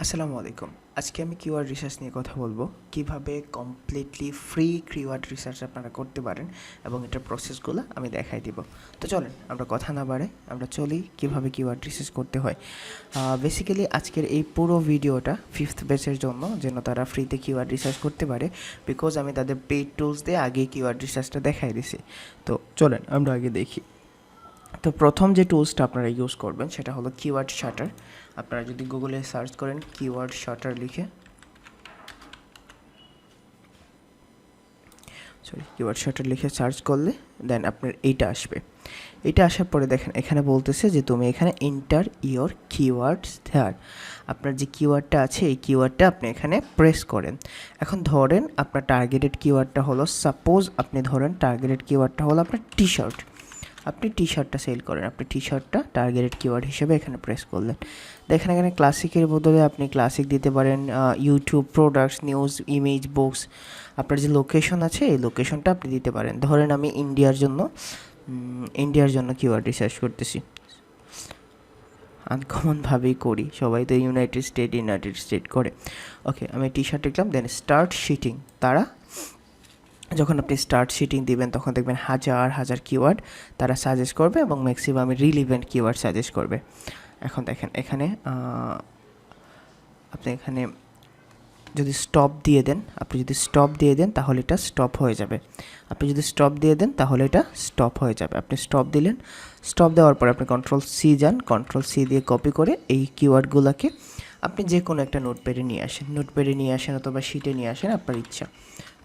আসসালামু আলাইকুম। আজকে আমি কিওয়ার্ড রিসার্চ নিয়ে কথা বলবো। কিভাবে কমপ্লিটলি ফ্রি কিওয়ার্ড রিসার্চ আপনারা করতে পারেন এবং এটার প্রসেসগুলো আমি দেখাই দিব। তো চলেন আমরা কথা না বাড়াই আমরা চলি কিভাবে কিওয়ার্ড রিসার্চ করতে হয়। বেসিক্যালি আজকের এই পুরো ভিডিওটা 5th ব্যাচের জন্য যেন তারা ফ্রিতে কিওয়ার্ড রিসার্চ করতে পারে, বিকজ আমি তাদের পেইড টুলস দিয়ে আগে কিওয়ার্ড রিসার্চটা দেখাই দিছি। তো চলেন আমরা আগে দেখি। তো প্রথম যে টুলসটা আপনারা ইউজ করবেন সেটা হলো কিওয়ার্ড শাটার। আপনারা যদি গুগলে সার্চ করেন কিওয়ার্ড শাটার লিখে, কিওয়ার্ড শাটার লিখে সার্চ করলে দেন আপনার এইটা আসবে। এটা আসার পরে দেখেন এখানে বলতেছে যে তুমি এখানে এন্টার ইওর কিওয়ার্ডস দেয়ার। আপনার যে কিওয়ার্ডটা আছে এই কিওয়ার্ডটা আপনি এখানে প্রেস করেন। এখন ধরেন আপনার টার্গেটেড কিওয়ার্ডটা হলো, সাপোজ আপনি ধরেন টার্গেটেড কিওয়ার্ডটা হলো আপনার টি শার্ট। আপনি টি শার্টটা সেল করেন, আপনি টি শার্টটা টার্গেটেড কিওয়ার্ড হিসেবে এখানে প্রেস করলেন। দেখেন এখানে ক্লাসিকের বদলে আপনি ক্লাসিক দিতে পারেন, YouTube, products, news, image, books. আপনার যে লোকেশন আছে এই লোকেশনটা আপনি দিতে পারেন। ধরেন আমি ইন্ডিয়ার জন্য কিওয়ার্ড রিসার্চ করতেছি, আনকমনভাবেই করি, সবাই তো ইউনাইটেড স্টেট করে। ওকে, আমি টি শার্ট লিখলাম, দেন স্টার্ট শিটিং। তারা যখন আপনি স্টার্ট শিটিং দিবেন তখন দেখবেন হাজার হাজার কিওয়ার্ড তারা সাজেস্ট করবে এবং ম্যাক্সিমাম রিলিভেন্ট কিওয়ার্ড সাজেস্ট করবে। এখন দেখেন এখানে আপনি এখানে যদি স্টপ দিয়ে দেন তাহলে এটা স্টপ হয়ে যাবে। আপনি যদি স্টপ দিয়ে দেন তাহলে এটা স্টপ হয়ে যাবে। আপনি স্টপ দিলেন, স্টপ দেওয়ার পরে আপনি কন্ট্রোল সি যান, কন্ট্রোল সি দিয়ে কপি করে এই কিওয়ার্ডগুলোকে আপনি যে কোনো একটা নোটপ্যাডে নিয়ে আসেন অথবা শিটে নিয়ে আসেন, আপনার ইচ্ছা।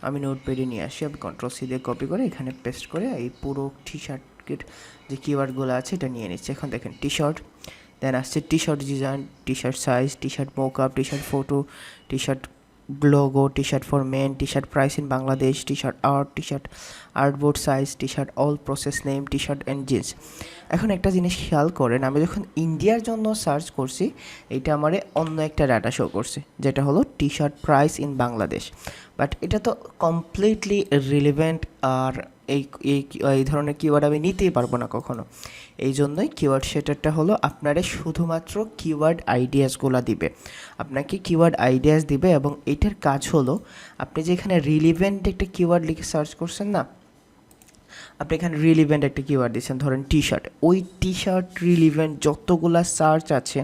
আমি নোটপ্যাডে নিয়ে আসি, আমি কন্ট্রোল সি দিয়ে কপি করে এখানে পেস্ট করে এই পুরো টি শার্টের যে কিওয়ার্ডগুলো আছে এটা নিয়ে নিচ্ছি। এখন দেখেন টি শার্ট, দেন আসছে T shirt design, T shirt size, T shirt mockup, T shirt photo, T shirt logo, t-shirt for men, t-shirt price in Bangladesh, t-shirt art, t-shirt artboard size, t-shirt all process name, t-shirt and jeans। এখন একটা জিনিস খেয়াল করেন, আমি যখন ইন্ডিয়ার জন্য search করছি এটা আমারে অন্য একটা ডাটা শো করছে যেটা হলো t-shirt price in Bangladesh, but এটা তো কমপ্লিটলি রিলেভেন্ট। আর এই এই ধরনের কিওয়ার্ড আমি নিতেই পারবো না কখনো। এই জন্যই কিওয়ার্ড সেটারটা হলো আপনারে শুধুমাত্র কিওয়ার্ড আইডিয়াসগুলো দিবে, আপনাকে কিওয়ার্ড আইডিয়াস দিবে। এবং এটার কাজ হলো আপনি যে এখানে রিলিভেন্ট একটা কিওয়ার্ড লিখে সার্চ করছেন না, আপনি এখানে রিলিভেন্ট একটা কিওয়ার্ড দিচ্ছেন, ধরেন টি শার্ট, ওই টি শার্ট রিলিভেন্ট যতগুলা সার্চ আছে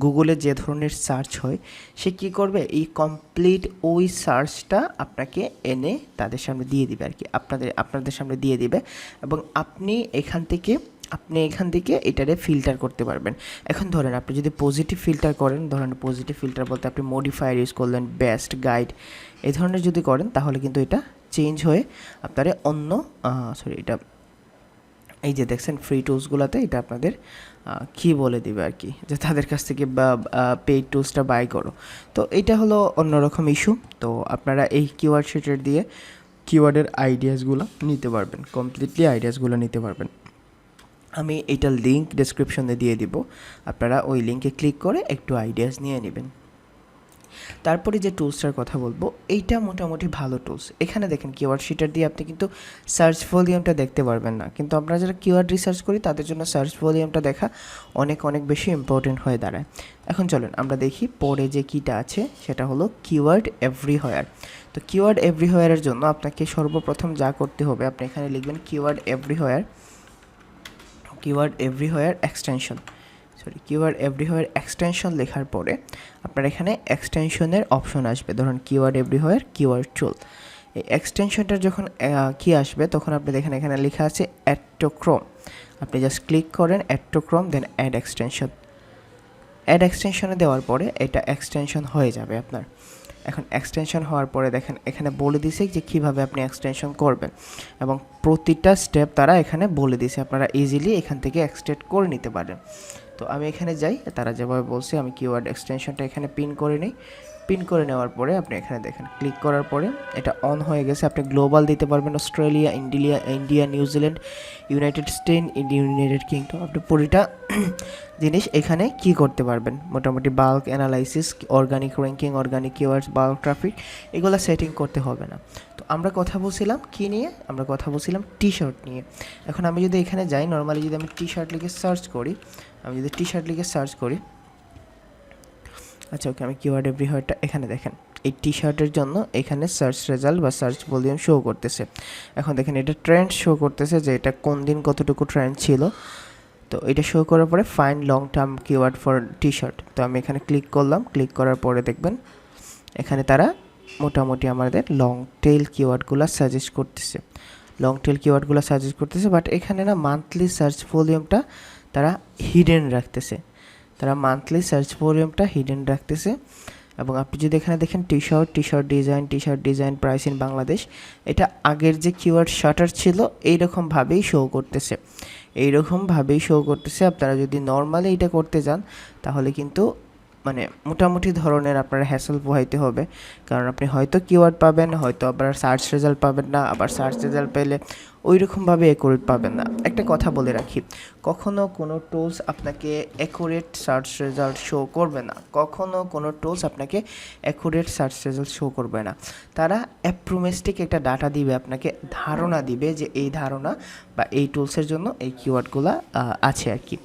গুগলে যে ধরনের সার্চ হয় সে কী করবে, এই কমপ্লিট ওই সার্চটা আপনাকে এনে তাদের সামনে দিয়ে দিবে আর কি, আপনাদের সামনে দিয়ে দিবে। এবং আপনি এখান থেকে এটারে ফিল্টার করতে পারবেন। এখন ধরেন আপনি যদি পজিটিভ ফিল্টার করেন, ধরেন পজিটিভ ফিল্টার বলতে আপনি মডিফায়ার ইউজ করলেন, বেস্ট, গাইড এই ধরনের যদি করেন তাহলে কিন্তু এটা চেঞ্জ হয়ে আপনারা অন্য এটা এই যে দেখছেন ফ্রি টুলসগুলোতে এটা আপনাদের কী বলে দিবে আর কি, যে তাদের কাছ থেকে বা পেইড টুলসটা বাই করো। তো এটা হলো অন্যরকম ইস্যু। তো আপনারা এই কিওয়ার্ড শিটার দিয়ে কিওয়ার্ডের আইডিয়াসগুলো নিতে পারবেন, কমপ্লিটলি আইডিয়াসগুলো নিতে পারবেন। আমি এইটার লিঙ্ক ডেসক্রিপশনে দিয়ে দিব, আপনারা ওই লিঙ্কে ক্লিক করে একটু আইডিয়াস নিয়ে নেবেন। তারপরে যে টুলসটার কথা বলবো এইটা মোটামুটি ভালো টুলস। এখানে দেখেন কিওয়ার্ড শিটার দিয়ে আপনি কিন্তু সার্চ ভলিউমটা দেখতে পারবেন না, কিন্তু আমরা যারা কিওয়ার্ড রিসার্চ করি তাদের জন্য সার্চ ভলিউমটা দেখা অনেক বেশি ইম্পর্টেন্ট হয়ে দাঁড়ায়। এখন চলেন আমরা দেখি পরে যে কিটা আছে সেটা হলো কিওয়ার্ড এভরিহোয়ার। তো কিওয়ার্ড এভরিহোয়ারের জন্য আপনাকে সর্বপ্রথম যা করতে হবে, আপনি এখানে লিখবেন কিওয়ার্ড এভরিহোয়ার এক্সটেনশন লেখার পরে আপনার এখানে এক্সটেনশনের অপশন আসবে, ধরুন কিওয়ার্ড এভরিহোয়ার কিওয়ার্ড টুল। এই এক্সটেনশনটার যখন কি আসবে তখন আপনি দেখেন এখানে লেখা আছে অ্যাড টু ক্রোম। আপনি জাস্ট ক্লিক করেন add to Chrome, then add এক্সটেনশনে দেওয়ার পরে এটা এক্সটেনশন হয়ে যাবে আপনার। এখন এক্সটেনশন হওয়ার পরে দেখেন এখানে বলে দিছে যে কীভাবে আপনি এক্সটেনশন করবেন এবং প্রতিটা স্টেপ তারা এখানে বলে দিছে, আপনারা ইজিলি এখান থেকে এক্সটেন্ড করে নিতে পারেন। তো আমি এখানে যাই, তারা যেভাবে বলছে আমি কিওয়ার্ড এক্সটেনশনটা এখানে পিন করে নিই। পিন করে নেওয়ার পরে আপনি এখানে দেখেন ক্লিক করার পরে এটা অন হয়ে গেছে। আপনি গ্লোবাল দিতে পারবেন, Australia, India, New Zealand, United state, United kingdom, আপনি পুরোটা জিনিস এখানে কি করতে পারবেন। মোটামুটি bulk analysis, organic ranking, organic keywords, bulk traffic এগুলো সেটিং করতে হবে না। তো আমরা কথা বলছিলাম কি নিয়ে, আমরা কথা বলছিলাম টি শার্ট নিয়ে। এখন আমি যদি এখানে যাই, নর্মালি যদি আমি টি শার্ট লিখে সার্চ করি, আচ্ছা ওকে, আমি কিওয়ার্ড এভরিহোয়ারটা এখানে দেখেন এই টি শার্টের জন্য এখানে সার্চ রেজাল্ট বা সার্চ ভলিউম শো করতেছে। এখন দেখেন এটা ট্রেন্ড শো করতেছে যে এটা কোন দিন কতটুকু ট্রেন্ড ছিল। তো এটা শো করার পরে find long term keyword for T shirt, তো আমি এখানে ক্লিক করলাম। ক্লিক করার পরে দেখবেন এখানে তারা মোটামুটি আমাদের লং টেল কিওয়ার্ডগুলো সাজেস্ট করতেছে, লং টেল কিওয়ার্ডগুলো সাজেস্ট করতেছে। বাট এখানে না মান্থলি সার্চ ভলিউমটা তারা হিডেন রাখতেছে, তারা মান্থলি সার্চ ভলিউমটা হিডেন রাখতেছে। এবং আপনি যদি এখানে দেখেন T shirt design price in Bangladesh, এটা আগের যে কিওয়ার্ড শার্টার ছিল এইরকমভাবেই শো করতেছে, এইরকমভাবেই শো করতেছে। আপনারা যদি নর্মালি এটা করতে যান তাহলে কিন্তু মানে মোটামুটি ধরনের আপনার হ্যাসেল পোহাইতে হবে, কারণ আপনি হয়তো কিওয়ার্ড পাবেন, হয়তো আবার সার্চ রেজাল্ট পাবেন না, আবার সার্চ রেজাল্ট পেলে ওই রকমভাবে অ্যাকুরেট পাবেন না। একটা কথা বলে রাখি, কখনো কোনো টুলস আপনাকে অ্যাকুরেট সার্চ রেজাল্ট শো করবে না, কখনো কোনো টুলস আপনাকে অ্যাকুরেট সার্চ রেজাল্ট শো করবে না। তারা অ্যাপ্রোমেস্টিক একটা ডাটা দিবে, আপনাকে ধারণা দিবে যে এই ধারণা বা এই টুলসের জন্য এই কিওয়ার্ডগুলো আছে আর কি।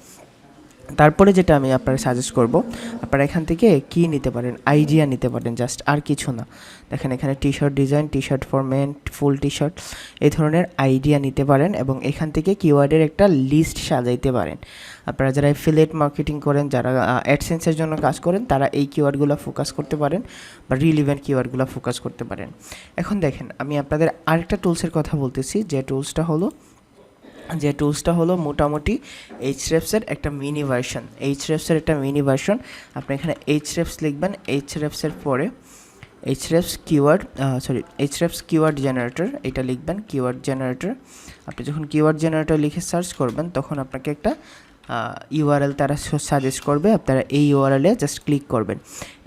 তারপরে যেটা আমি আপনারা সাজেস্ট করব, আপনারা এখান থেকে কি নিতে পারেন, আইডিয়া নিতে পারেন, জাস্ট আর কিছু না। দেখেন এখানে t-shirt design, T shirt for men, full t-shirt, এই ধরনের আইডিয়া নিতে পারেন এবং এখান থেকে কিওয়ার্ডের একটা লিস্ট সাজাইতে পারেন। আপনারা যারা অ্যাফিলিয়েট মার্কেটিং করেন, যারা অ্যাডসেন্সের জন্য কাজ করেন, তারা এই কিওয়ার্ডগুলো ফোকাস করতে পারেন বা রিলিভেন্ট কিওয়ার্ডগুলো ফোকাস করতে পারেন। এখন দেখেন আমি আপনাদের আরেকটা টুলসের কথা বলতেছি, যে টুলসটা হলো মোটামুটি এইচরেফসের একটা মিনি ভার্সন, এইচরেফসের একটা মিনি ভার্সন। আপনি এখানে এইচরেফস লিখবেন, এইচরেফসের পরে এইচরেফস কিওয়ার্ড জেনারেটর এটা লিখবেন, কিওয়ার্ড জেনারেটর। আপনি যখন কিওয়ার্ড জেনারেটর লিখে সার্চ করবেন তখন আপনাকে একটা ইউআরএল তারা সাজেস্ট করবে, আপনারা এই ইউআরএলে জাস্ট ক্লিক করবেন।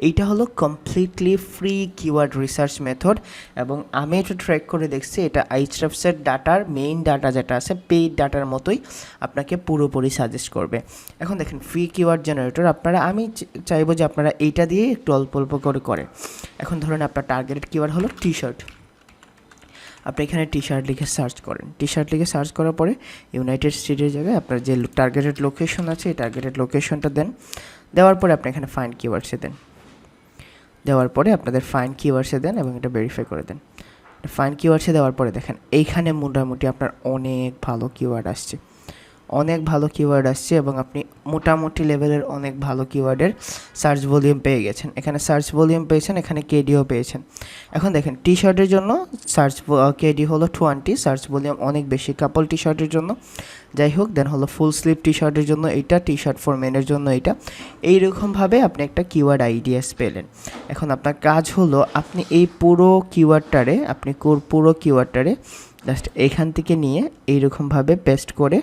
এইটা হলো completely free keyword research method এবং আমি এটা ট্র্যাক করে দেখছি, এটা আইচরেফসের ডাটার মেইন ডাটা যেটা আছে পেইড ডাটার মতোই আপনাকে পুরোপুরি সাজেস্ট করবে। এখন দেখেন ফ্রি কিওয়ার্ড জেনারেটর, আমি চাইবো যে আপনারা এইটা দিয়ে একটু অল্প অল্প করে এখন ধরেন আপনার টার্গেটেড কিওয়ার্ড হলো টি শার্ট, আপনি এখানে টি শার্ট লিখে সার্চ করেন। টি শার্ট লিখে সার্চ করার পরে ইউনাইটেড স্টেটের জায়গায় আপনার যে টার্গেটেড লোকেশন আছে এই টার্গেটেড লোকেশনটা দেন। দেওয়ার পরে আপনি এখানে ফাইন্ড কিওয়ার্ডসে দেন, দেওয়ার পরে আপনাদের ফাইন্ড কিওয়ার্ডসে দেন এবং এটা ভেরিফাই করে দেন। ফাইন্ড কিওয়ার্ডসে দেওয়ার পরে দেখেন এইখানে মোটামুটি আপনার অনেক ভালো কিওয়ার্ড আসছে এবং আপনি মোটামুটি লেভেলের অনেক ভালো কিওয়ার্ডের সার্চ ভলিউম পেয়ে গেছেন। এখানে সার্চ ভলিউম পেয়েছেন, এখানে কেডিও পেয়েছেন। এখন দেখেন টি শার্টের জন্য সার্চ কেডি হলো 20, সার্চ ভলিউম অনেক বেশি কাপল টি শার্টের জন্য। যাই হোক, দেন হলো ফুল স্লিভ টি শার্টের জন্য এইটা, টি শার্ট ফর মেনের জন্য এইটা। এইরকমভাবে আপনি একটা কিওয়ার্ড আইডিয়াস পেলেন। এখন আপনার কাজ হলো আপনি এই পুরো কিওয়ার্ডটারে জাস্ট এখান থেকে নিয়ে এইরকমভাবে পেস্ট করে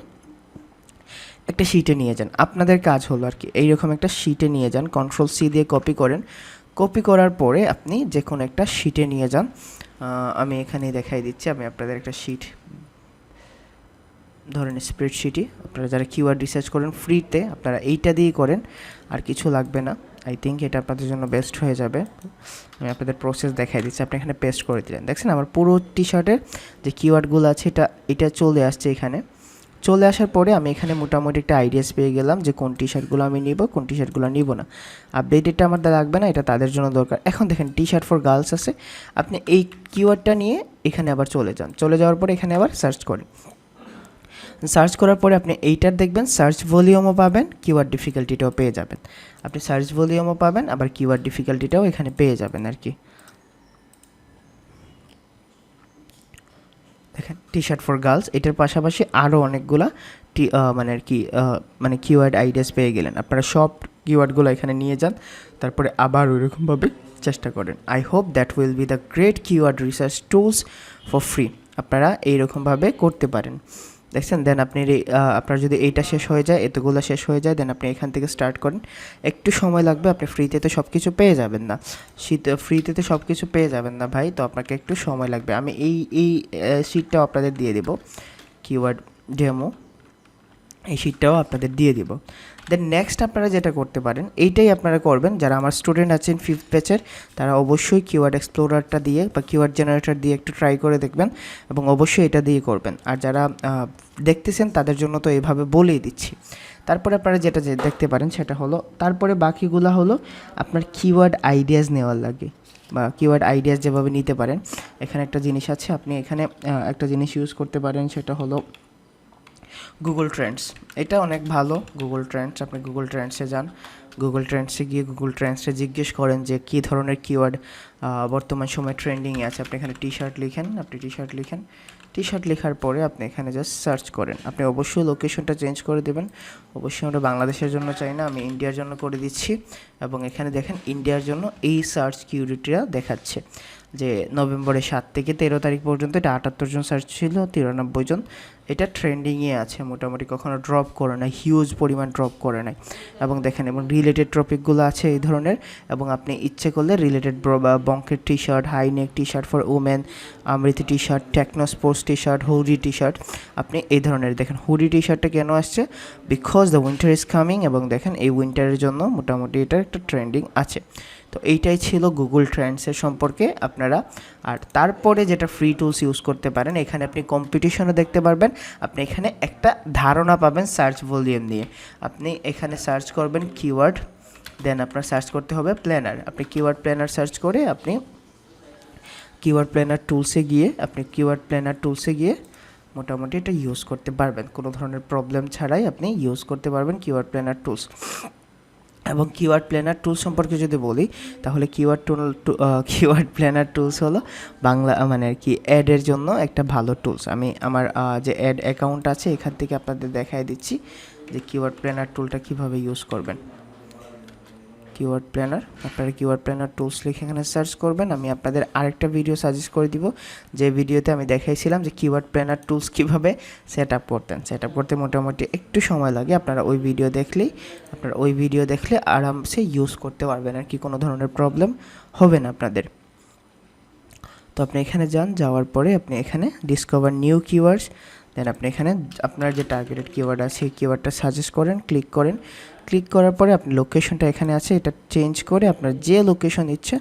একটা শিটে নিয়ে যান। আপনাদের কাজ হলো আর কি এইরকম একটা শিটে নিয়ে যান, Ctrl+C দিয়ে কপি করেন। কপি করার পরে আপনি যে কোনো একটা শিটে নিয়ে যান। আমি এখানে দেখাই দিচ্ছি, আমি আপনাদের একটা শিট ধরেন স্প্রেডশিটই, আপনারা যারা কিওয়ার্ড রিসার্চ করেন ফ্রিতে আপনারা এইটা দিয়েই করেন, আর কিছু লাগবে না। আই থিঙ্ক এটা আপনাদের জন্য বেস্ট হয়ে যাবে। আমি আপনাদের প্রসেস দেখাই দিচ্ছি। আপনি এখানে পেস্ট করে দিলেন, দেখছেন আমার পুরো টি শার্টের যে কিওয়ার্ডগুলো আছে এটা চলে আসছে। এখানে চলে আসার পরে আমি এখানে মোটামুটি একটা আইডিয়াস পেয়ে গেলাম যে কোন টি শার্টগুলো আমি নিব, কোন টি শার্টগুলো নিব না। আপডেট এটা আমার লাগবে না, এটা তাদের জন্য দরকার। এখন দেখেন টি শার্ট ফর গার্লস আছে, আপনি এই কিওয়ার্ডটা নিয়ে এখানে আবার চলে যান। চলে যাওয়ার পরে এখানে আবার সার্চ করেন। সার্চ করার পরে আপনি এইটার দেখবেন সার্চ ভলিউমও পাবেন, কিওয়ার্ড ডিফিকাল্টিটাও পেয়ে যাবেন। আপনি সার্চ ভলিউমও পাবেন, আবার কিওয়ার্ড ডিফিকাল্টিটাও এখানে পেয়ে যাবেন আর কি। দেখেন টি শার্ট ফর গার্লস, এটার পাশাপাশি আরও অনেকগুলা মানে কিওয়ার্ড আইডিয়াস পেয়ে গেলেন। আপনারা সব কিওয়ার্ডগুলো এখানে নিয়ে যান, তারপরে আবার ওইরকমভাবে চেষ্টা করেন। I hope that will be the great keyword research tools for free. আপনারা এইরকমভাবে করতে পারেন, দেখছেন। দেন আপনার যদি এইটা শেষ হয়ে যায়, এতগুলো শেষ হয়ে যায়, দেন আপনি এখান থেকে স্টার্ট করেন। একটু সময় লাগবে, আপনি ফ্রিতে তো সব কিছু পেয়ে যাবেন না, ফ্রিতে তো সব কিছু পেয়ে যাবেন না ভাই, তো আপনাকে একটু সময় লাগবে। আমি এই শিটটাও আপনাদের দিয়ে দেবো, কিওয়ার্ড ডেমো। এই শিটটাও আপনাদের দিয়ে দিব। দেন নেক্সট আপনারা যেটা করতে পারেন, এইটাই আপনারা করবেন যারা আমার স্টুডেন্ট আছেন 5th ব্যাচের, তারা অবশ্যই কিওয়ার্ড এক্সপ্লোরারটা দিয়ে বা কিওয়ার্ড জেনারেটর দিয়ে একটু ট্রাই করে দেখবেন এবং অবশ্যই এটা দিয়ে করবেন। আর যারা দেখতেছেন তাদের জন্য তো এইভাবে বলেই দিচ্ছি। তারপরে আপনারা যেটা দেখতে পারেন সেটা হলো, তারপরে বাকিগুলা হলো আপনার কিওয়ার্ড আইডিয়াস নেওয়ার লাগে বা কিওয়ার্ড আইডিয়াস যেভাবে নিতে পারেন। এখানে একটা জিনিস আছে, আপনি এখানে একটা জিনিস ইউজ করতে পারেন, সেটা হলো গুগল ট্রেন্ডস। এটা অনেক ভালো গুগল ট্রেন্ডস। আপনি গুগল ট্রেন্ডসে যান, গুগল ট্রেন্ডসে গিয়ে গুগল ট্রেন্ডসে জিজ্ঞেস করেন যে কী ধরনের কিওয়ার্ড বর্তমান সময়ে ট্রেন্ডিংয়ে আছে। আপনি এখানে টি শার্ট লিখেন, আপনি টি শার্ট লিখেন, টি শার্ট লেখার পরে আপনি এখানে জাস্ট সার্চ করেন। আপনি অবশ্যই লোকেশনটা চেঞ্জ করে দেবেন। অবশ্যই আমরা বাংলাদেশের জন্য চাই না, আমি ইন্ডিয়ার জন্য করে দিচ্ছি। এবং এখানে দেখেন ইন্ডিয়ার জন্য এই সার্চ কিউরিটিটা দেখাচ্ছে যে নভেম্বরের 7 থেকে 13 তারিখ পর্যন্ত এটা 78 জন সার্চ ছিল, 93 জন এটা ট্রেন্ডিংয়ে আছে, মোটামুটি কখনো ড্রপ করে নাই, হিউজ পরিমাণ ড্রপ করে নাই। এবং দেখেন এবং রিলেটেড টপিকগুলো আছে এই ধরনের। এবং আপনি ইচ্ছে করলে রিলেটেড বঙ্কের T shirt, high neck T shirt for women, আমৃতি T shirt, techno sports T shirt, hoodie T shirt, আপনি এই ধরনের দেখেন। হুডি টি শার্টটা কেন আসছে? Because the winter is coming, এবং দেখেন এই উইন্টারের জন্য মোটামুটি এটার একটা ট্রেন্ডিং আছে। তো এইটাই ছিল গুগল ট্রেন্ডসের সম্পর্কে আপনারা। আর তারপরে যেটা ফ্রি টুলস ইউজ করতে পারেন, এখানে আপনি কম্পিটিশনও দেখতে পারবেন, আপনি এখানে একটা ধারণা পাবেন সার্চ ভলিউম নিয়ে। আপনি এখানে সার্চ করবেন কিওয়ার্ড, দেন আপনার সার্চ করতে হবে প্ল্যানার। আপনি কিওয়ার্ড প্ল্যানার সার্চ করে আপনি কিওয়ার্ড প্ল্যানার টুলসে গিয়ে মোটামুটি এটা ইউজ করতে পারবেন, কোনো ধরনের প্রবলেম ছাড়াই আপনি ইউজ করতে পারবেন কিওয়ার্ড প্ল্যানার টুলস। এবং কিওয়ার্ড প্ল্যানার টুলস সম্পর্কে যদি বলি, তাহলে কিওয়ার্ড প্ল্যানার টুলস হলো বাংলা মানে আর কি অ্যাডের জন্য একটা ভালো টুলস। আমি আমার যে অ্যাড অ্যাকাউন্ট আছে এখান থেকে আপনাদের দেখাই দিচ্ছি যে কিওয়ার্ড প্ল্যানার টুলটা কীভাবে ইউজ করবেন। কিওয়ার্ড প্ল্যানার, আপনারা কিওয়ার্ড প্ল্যানার টুলস লিখে এখানে সার্চ করবেন। আমি আপনাদের আরেকটা ভিডিও সাজেস্ট করে দিব, যে ভিডিওতে আমি দেখাইছিলাম যে কিওয়ার্ড প্ল্যানার টুলস কীভাবে সেট আপ করতে মোটামুটি একটু সময় লাগে। আপনারা ওই ভিডিও দেখলে আরামসে ইউজ করতে পারবেন আর কি, কোনো ধরনের প্রবলেম হবে না আপনাদের। তো আপনি এখানে যাওয়ার পরে আপনি এখানে ডিসকভার নিউ কিওয়ার্ডস, দেন আপনি এখানে আপনার যে টার্গেটেড কিওয়ার্ড আছে এই কিওয়ার্ডটা সাজেস্ট করেন, ক্লিক করার পরে আপনি লোকেশনটা এখানে আছে এটা চেঞ্জ করে আপনার যে লোকেশন ইচ্ছে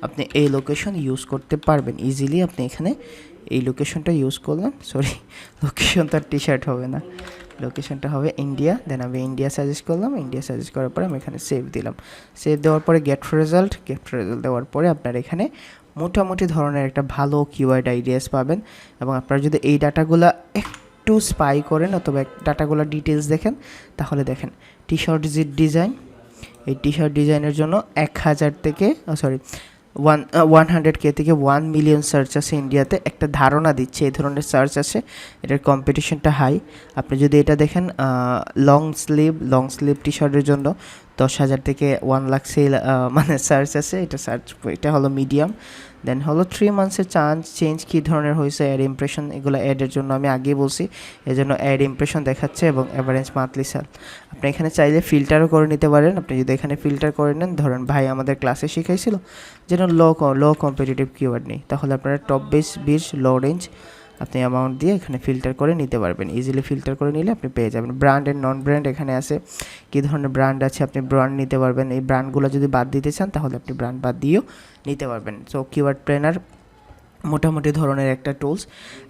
আপনি এই লোকেশন ইউজ করতে পারবেন ইজিলি। আপনি এখানে এই লোকেশনটা ইউজ করলাম, লোকেশন তো আর টি শার্ট হবে না, লোকেশনটা হবে ইন্ডিয়া। দেন আমি ইন্ডিয়া সাজেস্ট করলাম, ইন্ডিয়া সাজেস্ট করার পরে আমি এখানে সেভ দিলাম। সেভ দেওয়ার পরে গেট রেজাল্ট দেওয়ার পরে আপনার এখানে মোটামুটি ধরনের একটা ভালো কিওয়ার্ড আইডিয়াস পাবেন। এবং আপনারা যদি এই ডাটাগুলো একটু স্পাই করেন অথবা ডাটাগুলো ডিটেলস দেখেন, তাহলে দেখেন টি শার্ট ডিজাইন, এই টি শার্ট ডিজাইনের জন্য 100K থেকে 1 মিলিয়ন সার্চ আছে ইন্ডিয়াতে, একটা ধারণা দিচ্ছে এই ধরনের সার্চ আছে, এটার কম্পিটিশনটা হাই। আপনি যদি এটা দেখেন লং স্লিভ টি শার্টের জন্য 10,000 থেকে 1 লাখ সেল মানে সার্চ আছে, এটা হলো মিডিয়াম। দেন হলো 3 মান্থসের চেঞ্জ কী ধরনের হয়েছে, অ্যাড ইমপ্রেশন, এগুলো অ্যাডের জন্য আমি আগেই বলছি, এই জন্য অ্যাড ইমপ্রেশন দেখাচ্ছে এবং অ্যাভারেজ মান্থলি সেল। আপনি এখানে চাইলে ফিল্টারও করে নিতে পারেন। আপনি যদি এখানে ফিল্টার করে নেন, ধরেন ভাই আমাদের ক্লাসে শিখাইছিল যেন লো কম্পিটিটিভ কিওয়ার্ড নেই, তাহলে আপনারা টপ বেস 20 লো রেঞ্জ আপনি অ্যামাউন্ট দিয়ে এখানে ফিল্টার করে নিতে পারবেন। ইজিলি ফিল্টার করে নিলে আপনি পেয়ে যাবেন। ব্র্যান্ড অ্যান্ড নন ব্র্যান্ড এখানে আছে, কী ধরনের ব্র্যান্ড আছে আপনি ব্র্যান্ড নিতে পারবেন। এই ব্র্যান্ডগুলো যদি বাদ দিতে চান তাহলে আপনি ব্র্যান্ড বাদ দিয়েও নিতে পারবেন। সো কিওয়ার্ড প্ল্যানার মোটামুটি ধরনের একটা টুলস।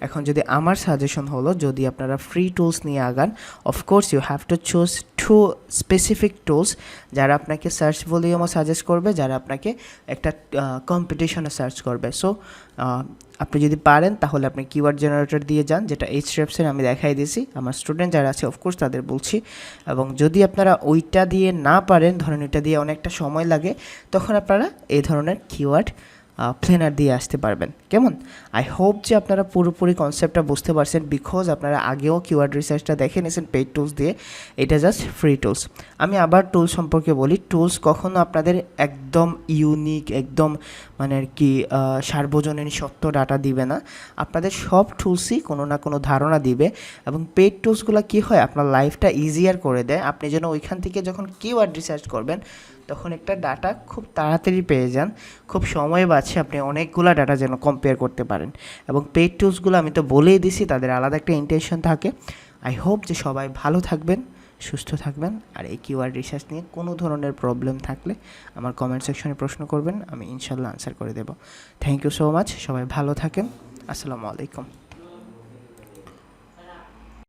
এখন যদি আমার সাজেশন হলো, যদি আপনারা ফ্রি টুলস নিয়ে আগান, of course you have to choose 2 specific tools, যারা আপনাকে সার্চ ভলিউমও সাজেস্ট করবে, যারা আপনাকে একটা কম্পিটিশনে সার্চ করবে। সো আপনি যদি পারেন তাহলে আপনি কিওয়ার্ড জেনারেটর দিয়ে যান, যেটা Ahrefs-এর আমি দেখাই দিয়েছি, আমার স্টুডেন্ট যারা আছে অফকোর্স তাদের বলছি। এবং যদি আপনারা ওইটা দিয়ে না পারেন, ধরেন ওইটা দিয়ে অনেকটা সময় লাগে, তখন আপনারা এই ধরনের কিওয়ার্ড প্ল্যানার দিয়ে আসতে পারবেন। কেমন? আই হোপ যে আপনারা পুরোপুরি কনসেপ্টটা বুঝতে পারছেন, বিকজ আপনারা আগেও কিওয়ার্ড রিসার্চটা দেখে নিয়েছেন পেইড টুলস দিয়ে, এটা জাস্ট ফ্রি টুলস। আমি আবার টুলস সম্পর্কে বলি, টুলস কখনো আপনাদের একদম ইউনিক, একদম মানে আর কি সার্বজনীন সত্য ডাটা দিবে না। আপনাদের সব টুলসই কোনো না কোনো ধারণা দিবে। এবং পেইড টুলসগুলো কী হয়, আপনার লাইফটা ইজিয়ার করে দেয়। আপনি যেন ওইখান থেকে যখন কিওয়ার্ড রিসার্চ করবেন তখন একটা ডাটা খুব তাড়াতাড়ি পেয়ে যান, খুব সময় বাঁচে, আপনি অনেকগুলো ডাটা যেন কম্পেয়ার করতে পারেন। এবং পেইড টুলসগুলো আমি তো বলেই দিছি, তাদের আলাদা একটা ইন্টেনশন থাকে। আই হোপ যে সবাই ভালো থাকবেন, সুস্থ থাকবেন। আর এই কিওয়ার্ড রিসার্চ নিয়ে কোনো ধরনের প্রবলেম থাকলে আমার কমেন্ট সেকশনে প্রশ্ন করবেন, আমি ইনশাল্লাহ আনসার করে দেব। থ্যাংক ইউ সো মাচ, সবাই ভালো থাকেন। আসসালামু আলাইকুম।